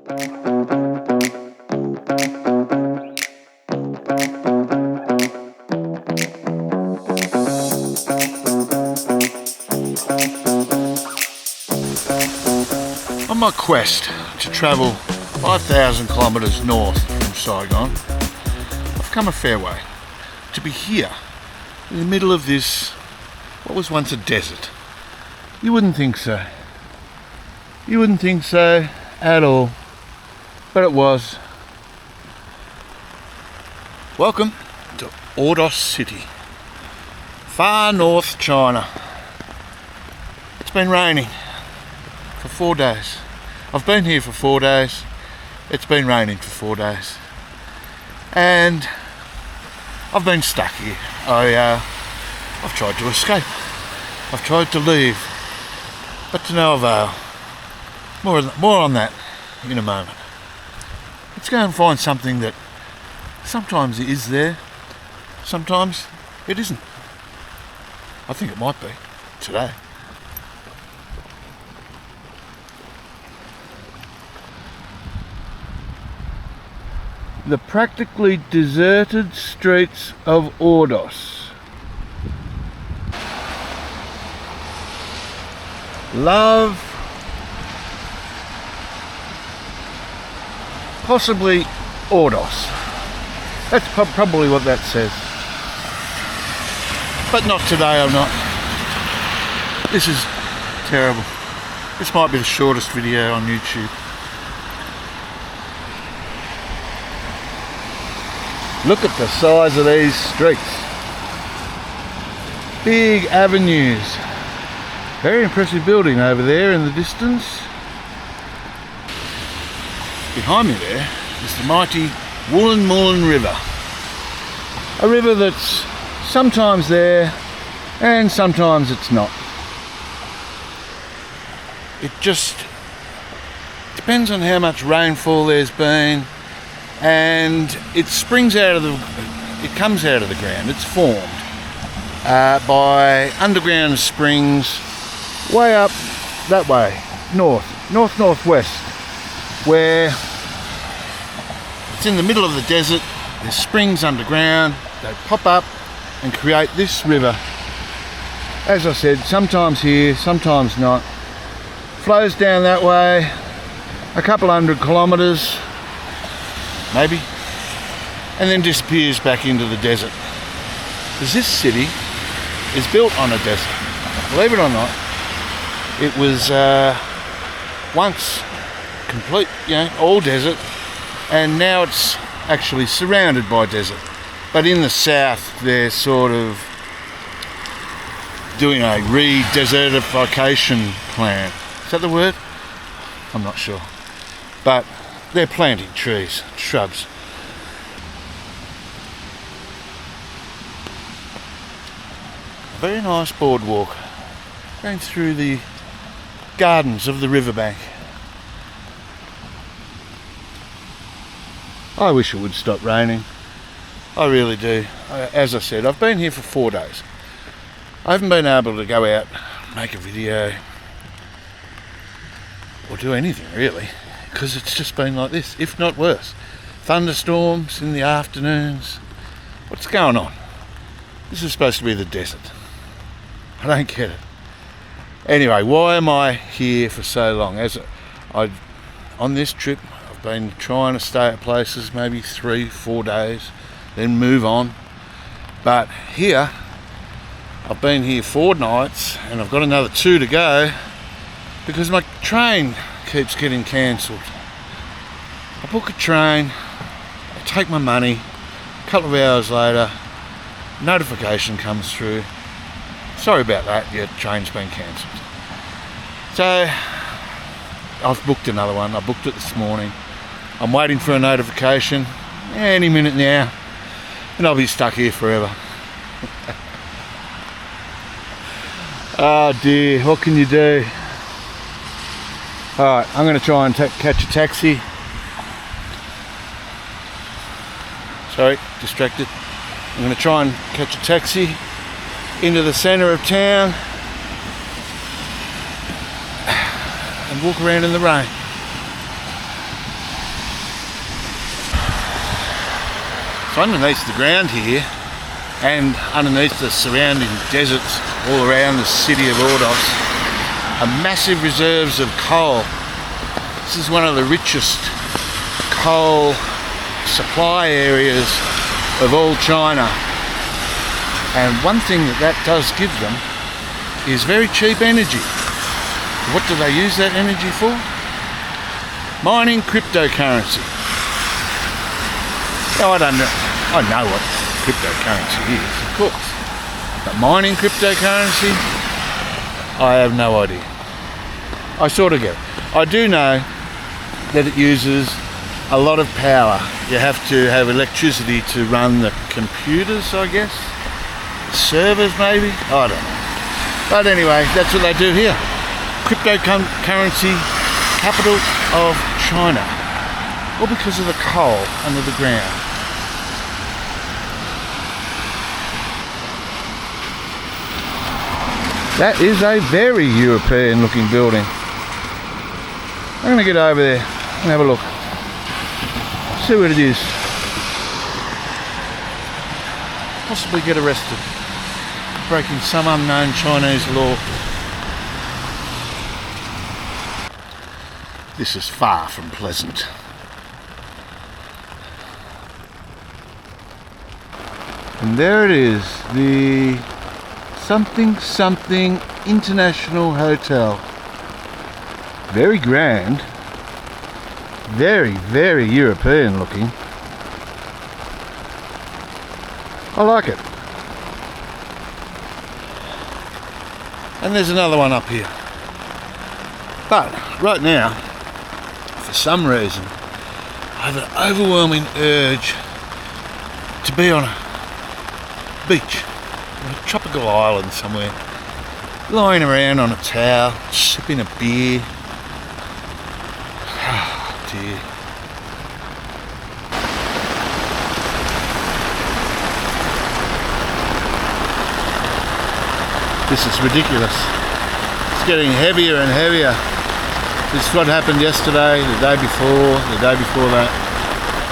On my quest to travel 5,000 kilometres north from Saigon, I've come a fair way to be here in the middle of this, what was once a desert. You wouldn't think so. You wouldn't think so at all, but it was. Welcome to Ordos City, far north China. It's been raining for 4 days. I've been here for 4 days. It's been raining for 4 days. And I've been stuck here. I've tried to escape. I've tried to leave, but to no avail. More on that in a moment. Let's go and find something that sometimes is there, sometimes it isn't. I think it might be today. The practically deserted streets of Ordos. Love, possibly Ordos. That's probably what that says. But not today, I'm not. This is terrible. This might be the shortest video on YouTube. Look at the size of these streets. Big avenues. Very impressive building over there in the distance. Behind me there is the mighty Woolen River. A river that's sometimes there and sometimes it's not. It just depends on how much rainfall there's been, and it comes out of the ground. It's formed by underground springs way up that way, northwest, where it's in the middle of the desert. There's springs underground. They pop up and create this river. As I said, sometimes here, sometimes not. Flows down that way, a couple 100 kilometres, maybe, and then disappears back into the desert. Because this city is built on a desert. Believe it or not, it was once complete, all desert, and now it's actually surrounded by desert. But in the south, they're sort of doing a re-desertification plan. Is that the word? I'm not sure. But they're planting trees, shrubs. A very nice boardwalk going through the gardens of the riverbank. I wish it would stop raining. I really do. As I said, I've been here for 4 days. I haven't been able to go out, make a video, or do anything really, because it's just been like this, if not worse. Thunderstorms in the afternoons. What's going on? This is supposed to be the desert. I don't get it. Anyway, why am I here for so long? On this trip, I've been trying to stay at places maybe 3-4 days, then move on. But here, I've been here 4 nights and I've got another 2 to go because my train keeps getting cancelled. I book a train, I take my money, a couple of hours later, notification comes through. Sorry about that, your train's been cancelled. So I've booked another one. I booked it this morning. I'm waiting for a notification any minute now, and I'll be stuck here forever. Oh dear, what can you do? Alright, I'm going to try and catch a taxi. Sorry, distracted. I'm going to try and catch a taxi into the centre of town and walk around in the rain. So underneath the ground here and underneath the surrounding deserts all around the city of Ordos are massive reserves of coal. This is one of the richest coal supply areas of all China. And one thing that does give them is very cheap energy. What do they use that energy for? Mining cryptocurrency. Now I know what cryptocurrency is, of course. But mining cryptocurrency, I have no idea. I sort of get it. I do know that it uses a lot of power. You have to have electricity to run the computers, I guess. Servers maybe? I don't know. But anyway, that's what they do here. Cryptocurrency capital of China. All because of the coal under the ground. That is a very European looking building. I'm going to get over there and have a look. See what it is. Possibly get arrested. Breaking some unknown Chinese law. This is far from pleasant. And there it is, the something International Hotel. Very grand. Very European looking. I like it. And there's another one up here. But right now, for some reason, I have an overwhelming urge to be on a beach, on a tropical island somewhere, lying around on a towel, sipping a beer. Oh dear. This is ridiculous. It's getting heavier and heavier. This is what happened yesterday, the day before that,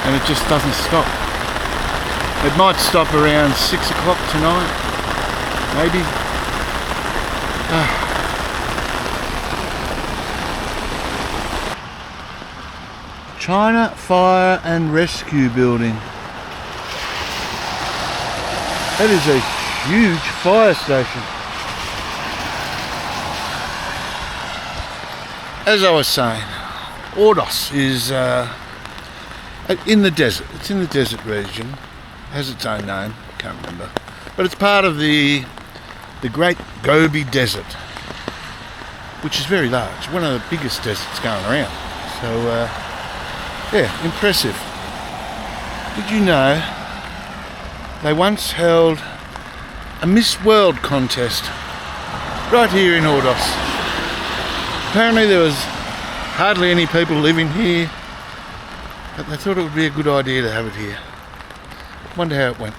and it just doesn't stop. It might stop around 6 o'clock tonight, maybe. China Fire and Rescue Building. That is a huge fire station. As I was saying, Ordos is in the desert. It's in the desert region. It has its own name, can't remember. But it's part of the Great Gobi Desert, which is very large. One of the biggest deserts going around. So, yeah, impressive. Did you know they once held a Miss World contest right here in Ordos? Apparently there was hardly any people living here, but they thought it would be a good idea to have it here. Wonder how it went.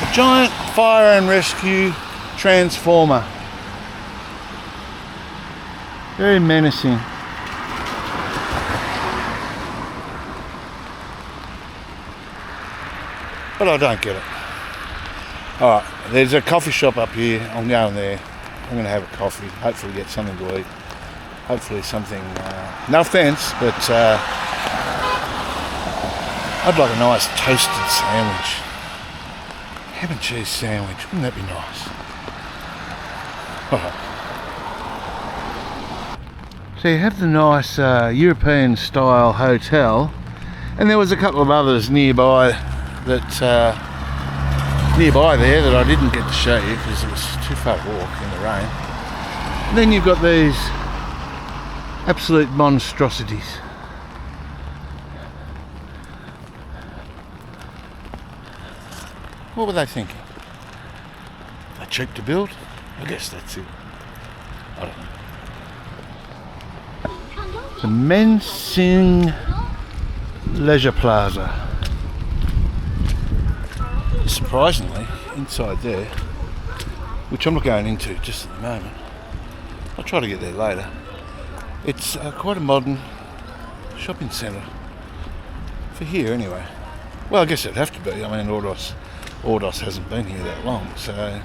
A giant fire and rescue transformer. Very menacing. But I don't get it. Alright, there's a coffee shop up here. I'm going there. I'm going to have a coffee. Hopefully get something to eat. Hopefully something, no offence, but I'd like a nice toasted sandwich. Ham and cheese sandwich. Wouldn't that be nice? So you have the nice European style hotel, and there was a couple of others nearby there that I didn't get to show you because it was too far to walk in the rain. And then you've got these absolute monstrosities. What were they thinking? They're cheap to build? I guess that's it. I don't know. The Mensing Leisure Plaza. Surprisingly, inside there, which I'm not going into just at the moment. I'll try to get there later. It's quite a modern shopping centre for here anyway. Well, I guess it'd have to be. I mean, Ordos hasn't been here that long, so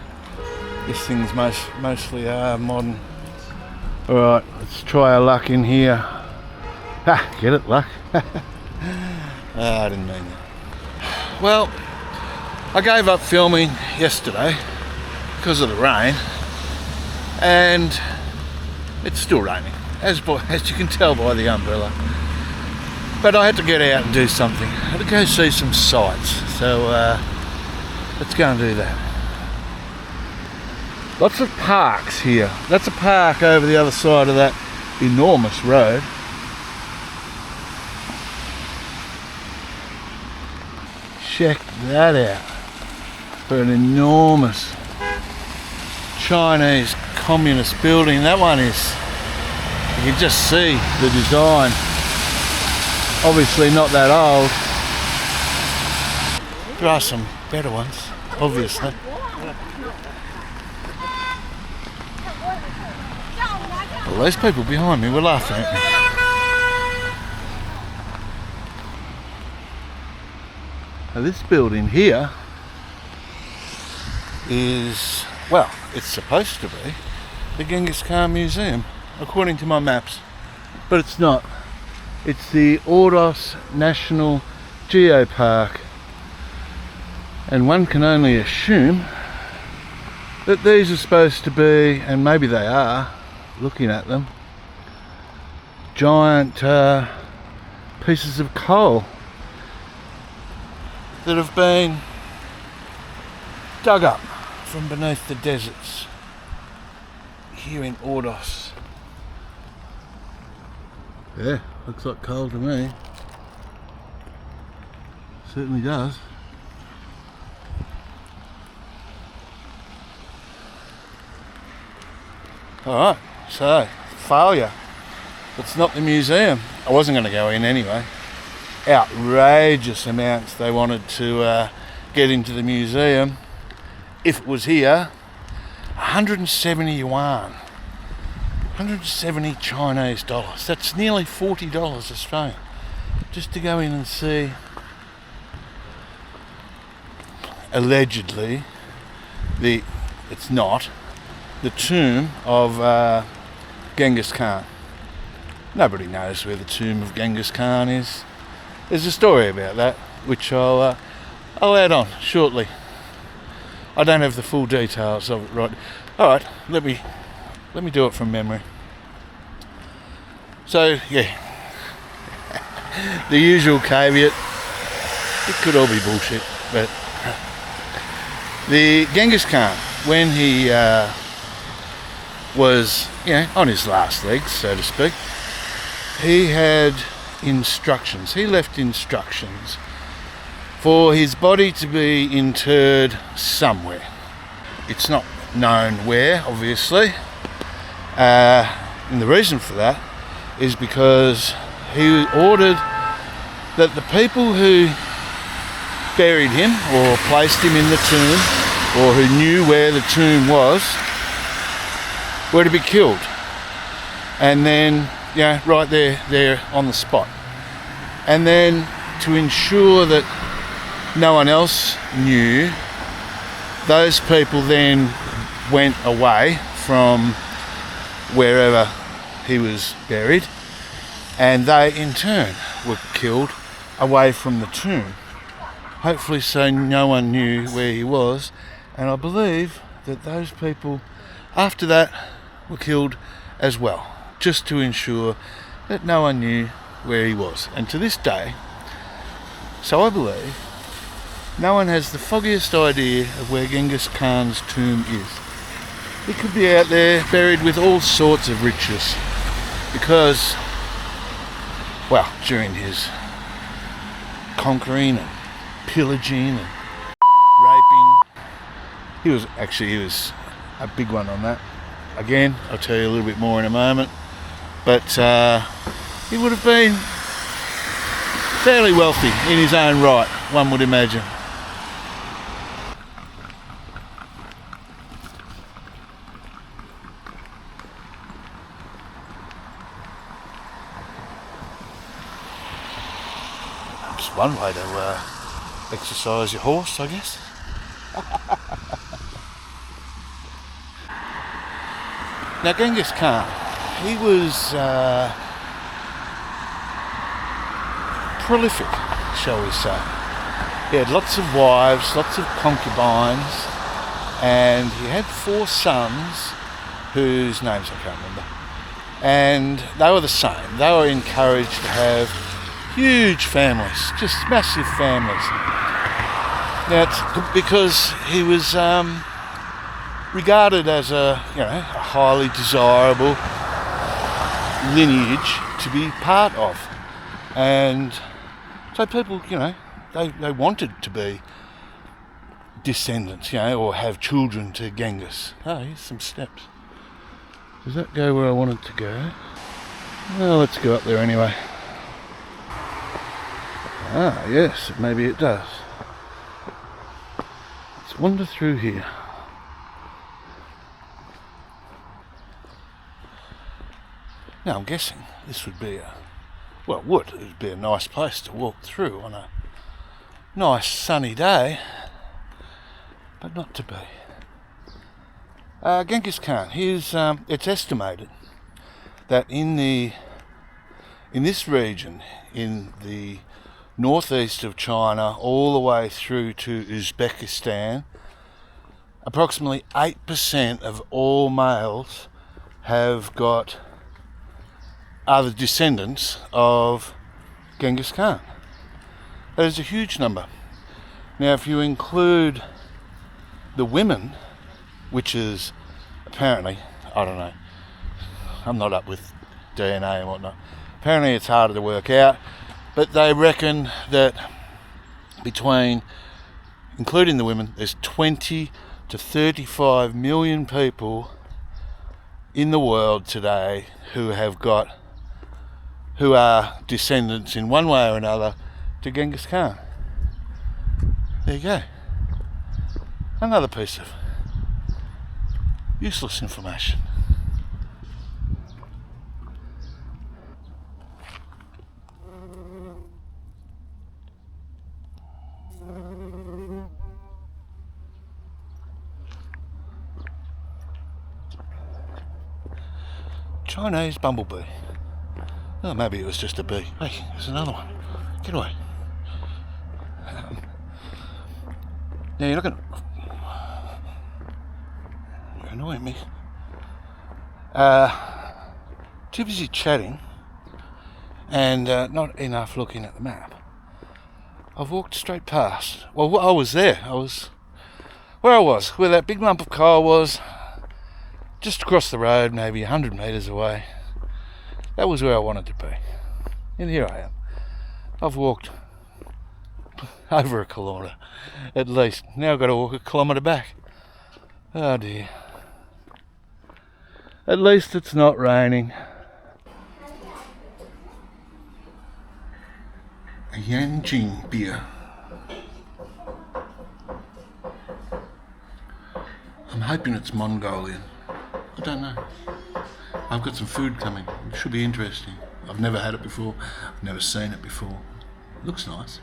this thing's mostly modern. Alright, let's try our luck in here. Ha, get it, luck? I didn't mean that. Well, I gave up filming yesterday because of the rain, and it's still raining, as you can tell by the umbrella. But I had to get out and do something. I had to go see some sights, so let's go and do that. Lots of parks here. That's a park over the other side of that enormous road. Check that out. For an enormous Chinese communist building. That one is, you can just see the design. Obviously not that old. There are some better ones, obviously. Well, those people behind me were laughing at me. Now, this building here is, well, it's supposed to be the Genghis Khan Museum, according to my maps, but it's not. It's the Ordos National Geopark, and one can only assume that these are supposed to be, and maybe they are, looking at them, giant pieces of coal that have been dug up from beneath the deserts here in Ordos. Yeah, looks like coal to me. Certainly does. Alright, so, failure. It's not the museum. I wasn't going to go in anyway. Outrageous amounts they wanted to get into the museum. If it was here, 170 yuan. 170 Chinese dollars. That's nearly $40 Australian. Just to go in and see, allegedly, it's not, the tomb of Genghis Khan. Nobody knows where the tomb of Genghis Khan is. There's a story about that, which I'll add on shortly. I don't have the full details of it right. Alright, let me do it from memory. So, yeah. The usual caveat. It could all be bullshit, but the Genghis Khan, when he was, on his last legs, so to speak, he had instructions. He left instructions for his body to be interred somewhere. It's not known where, obviously. And the reason for that is because he ordered that the people who buried him or placed him in the tomb, or who knew where the tomb was, were to be killed. And then, right there on the spot. And then to ensure that no one else knew, those people then went away from wherever he was buried, and they in turn were killed away from the tomb, hopefully so no one knew where he was. And I believe that those people after that were killed as well, just to ensure that no one knew where he was. And to this day, so I believe, no one has the foggiest idea of where Genghis Khan's tomb is. He could be out there buried with all sorts of riches, because, well, during his conquering and pillaging and raping, he was a big one on that. Again, I'll tell you a little bit more in a moment, but he would have been fairly wealthy in his own right, one would imagine. one way to exercise your horse, I guess. Now, Genghis Khan, he was prolific, shall we say. He had lots of wives, lots of concubines, and he had 4 sons whose names I can't remember. And they were the same. They were encouraged to have huge families, just massive families. Now, it's because he was regarded as a highly desirable lineage to be part of, and so people, they wanted to be descendants, or have children to Genghis. Oh, here's some steps. Does that go where I want it to go? Well, let's go up there anyway. Ah, yes, maybe it does. Let's wander through here. Now, I'm guessing this would be it would be a nice place to walk through on a nice sunny day, but not to be. Genghis Khan, it's estimated that in this region, in the northeast of China, all the way through to Uzbekistan, approximately 8% of all males are the descendants of Genghis Khan. That is a huge number. Now, if you include the women, which is apparently, I don't know, I'm not up with DNA and whatnot, apparently it's harder to work out, but they reckon that including the women, there's 20 to 35 million people in the world today who are descendants in one way or another to Genghis Khan. There you go. Another piece of useless information. Chinese bumblebee. Oh, maybe it was just a bee. Hey, there's another one. Get away. Now you're not going to annoy me. Too busy chatting and not enough looking at the map. I've walked straight past. Well, I was there. Where that big lump of coal was, just across the road, maybe 100 metres away. That was where I wanted to be. And here I am. I've walked over a kilometre, at least. Now I've got to walk a kilometre back. Oh dear. At least it's not raining. A Yanjing beer. I'm hoping it's Mongolian. I don't know. I've got some food coming. It should be interesting. I've never had it before. I've never seen it before. It looks nice.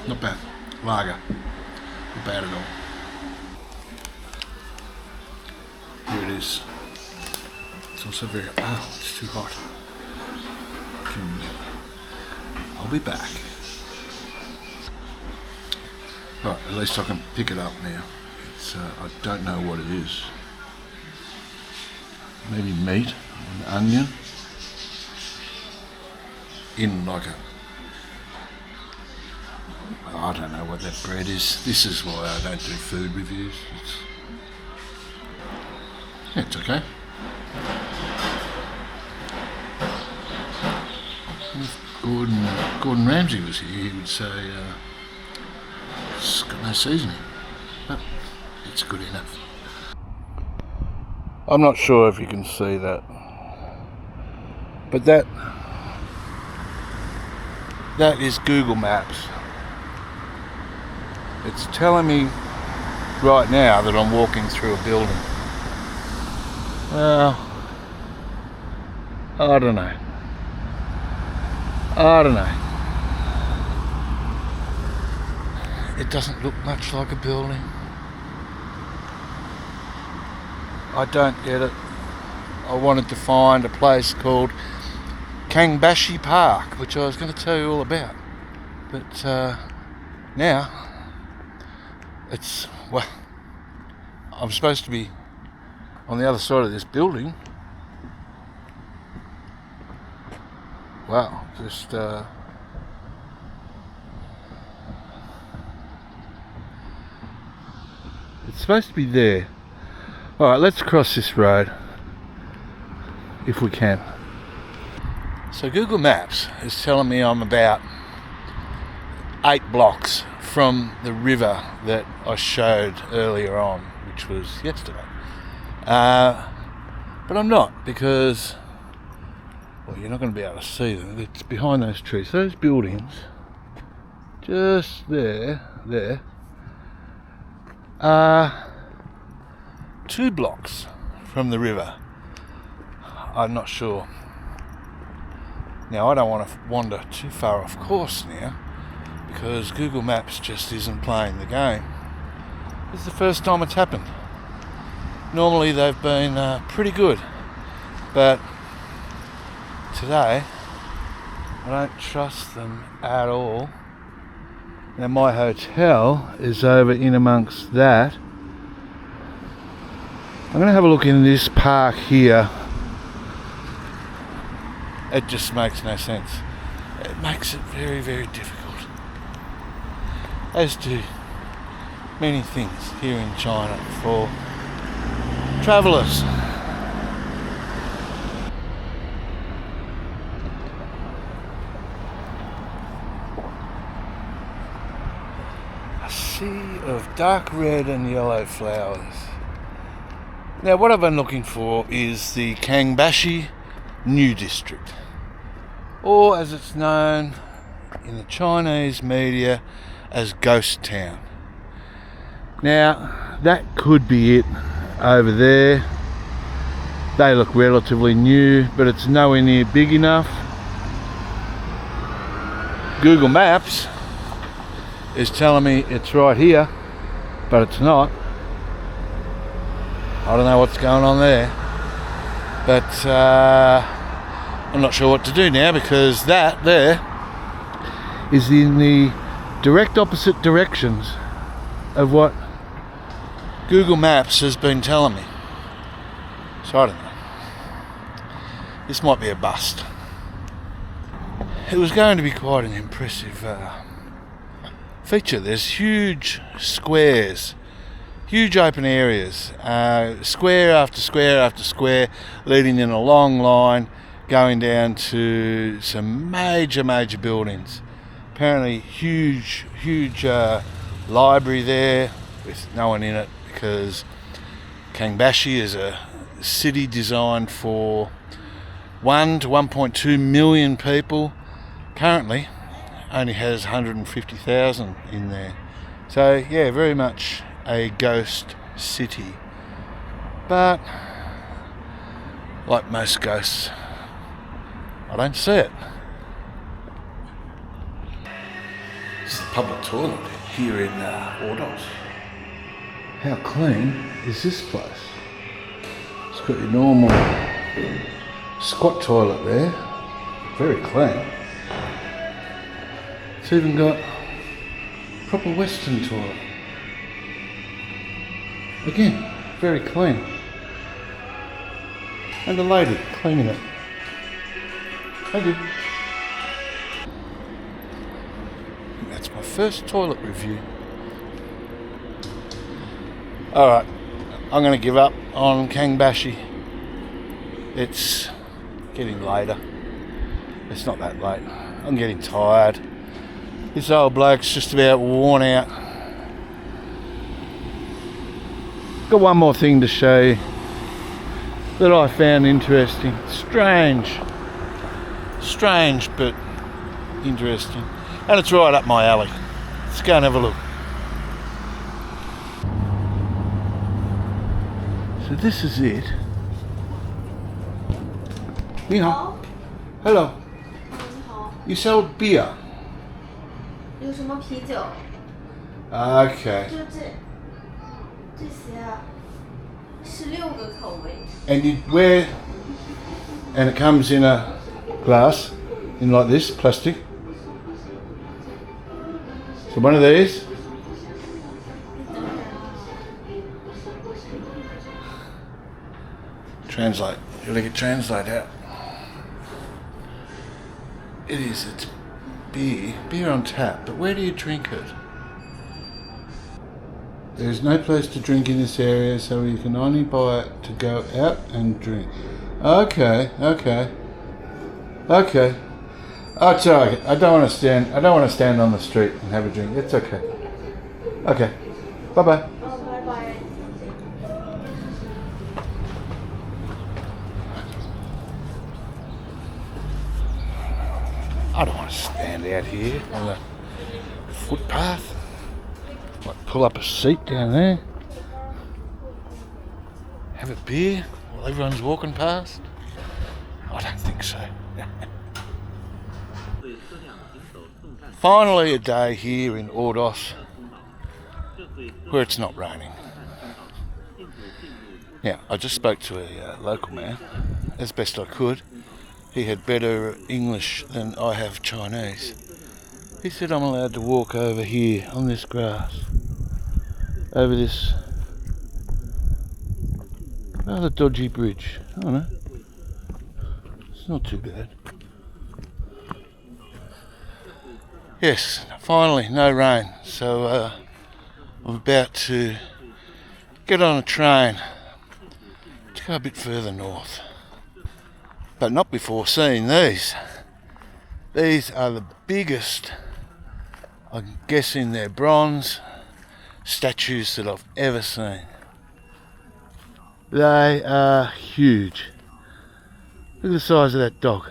Not bad. Lager. Not bad at all. Here it is. It's also very... Oh, it's too hot. I'll be back. Right, at least I can pick it up now. It's, I don't know what it is. Maybe meat, an onion, in like a... I don't know what that bread is. This is why I don't do food reviews. It's okay. If Gordon Ramsay was here, he would say it's got no seasoning, but it's good enough. I'm not sure if you can see that, but that is Google Maps. It's telling me right now that I'm walking through a building. Well, I don't know. I don't know. It doesn't look much like a building. I don't get it. I wanted to find a place called Kangbashi Park, which I was going to tell you all about. But now, it's, well, I'm supposed to be on the other side of this building. Wow, just it's supposed to be there. Alright, let's cross this road if we can. So Google Maps is telling me I'm about 8 blocks from the river that I showed earlier on, which was yesterday. But I'm not, because, well, you're not going to be able to see them. It's behind those trees. Those buildings, just there, are 2 blocks from the river. I'm not sure. Now, I don't want to wander too far off course now, because Google Maps just isn't playing the game. This is the first time it's happened. Normally they've been pretty good, but today I don't trust them at all. Now my hotel is over in amongst that. I'm going to have a look in this park here. It just makes no sense. It makes it very, very difficult. As do many things here in China for travellers. A sea of dark red and yellow flowers. Now what I've been looking for is the Kangbashi New District, or as it's known in the Chinese media as Ghost Town. Now that could be it over there. They look relatively new, but it's nowhere near big enough. Google Maps is telling me it's right here, but it's not. I don't know what's going on there, but I'm not sure what to do now, because that there is in the direct opposite directions of what Google Maps has been telling me. So I don't know. This might be a bust. It was going to be quite an impressive feature. There's huge squares, huge open areas, square after square after square, leading in a long line, going down to some major buildings. Apparently huge library there with no one in it, because Kangbashi is a city designed for 1 to 1.2 million people. Currently only has 150,000 in there. So yeah, very much a ghost city. But like most ghosts, I don't see it. This is the public toilet here in Ordos. How clean is this place? It's got your normal squat toilet there, very clean. It's even got proper Western toilet. Again, very clean. And a lady cleaning it. Thank you. That's my first toilet review. Alright, I'm going to give up on Kangbashi. It's getting later. It's not that late. I'm getting tired. This old bloke's just about worn out. Got one more thing to show you that I found interesting. Strange but interesting. And it's right up my alley. Let's go and have a look. So this is it. Ni hao. Hello. 你好， You sell beer? 有什么啤酒？ Okay. 就这些啊，16个口味。 And you where? And it comes in a glass, in like this, plastic. So one of these. Translate. You let it translate out. It is. It's beer on tap. But where do you drink it? There is no place to drink in this area, so you can only buy it to go out and drink. Okay. Oh, it's alright. I don't want to stand on the street and have a drink. It's okay. Okay. Bye bye. 哦，拜拜。 I don't want to stand out here on the footpath. Like pull up a seat down there. Have a beer while everyone's walking past. I don't think so. Finally a day here in Ordos where it's not raining. Now, I just spoke to a local man as best I could. He had better English than I have Chinese. He said I'm allowed to walk over here on this grass, over this rather dodgy bridge. I don't know. It's not too bad. Yes, finally, no rain. So I'm about to get on a train to go a bit further north. But not before seeing these. These are the biggest, I'm guessing they're bronze, statues that I've ever seen. They are huge. Look at the size of that dog.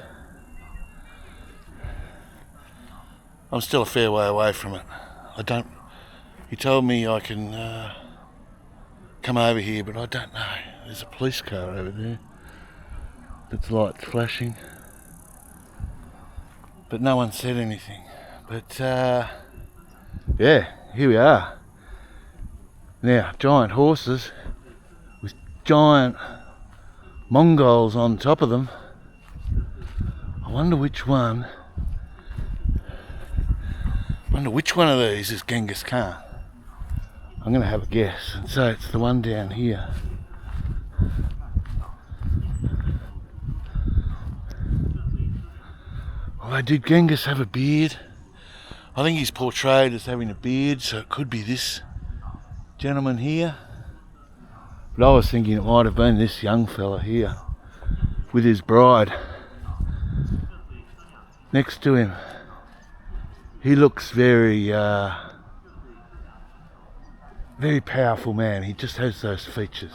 I'm still a fair way away from it. He told me I can come over here, but I don't know. There's a police car over there. Its lights flashing, but no one said anything. But yeah, here we are. Now, giant horses with giant Mongols on top of them. I wonder which one of these is Genghis Khan. I'm going to have a guess and say it's the one down here. Although, did Genghis have a beard? I think he's portrayed as having a beard, so it could be this gentleman here. But I was thinking it might have been this young fella here with his bride next to him. He looks very powerful man. He just has those features.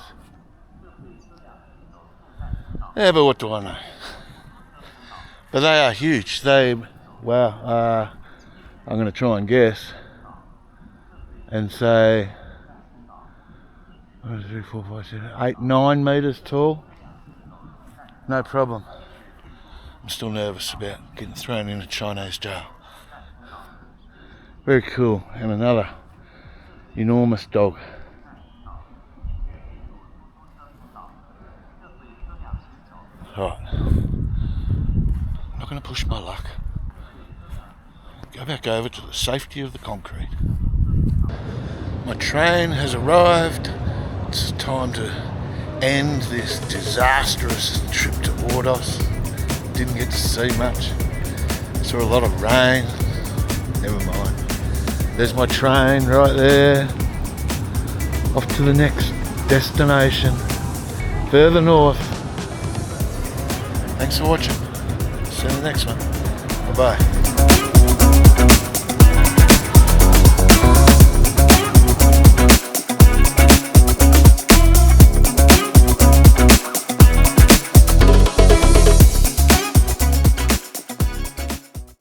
Yeah, but what do I know? But they are huge. Wow. I'm going to try and guess and say 1, 2, 3, 4, 5, 6, 8, 9 metres tall. No problem. I'm still nervous about getting thrown in a Chinese jail. Very cool. And another enormous dog. Alright. I'm not going to push my luck. Go back over to the safety of the concrete. My train has arrived. It's time to end this disastrous trip to Ordos. Didn't get to see much. Saw a lot of rain. Never mind. There's my train right there. Off to the next destination. Further north. Thanks for watching. See you in the next one. Bye-bye.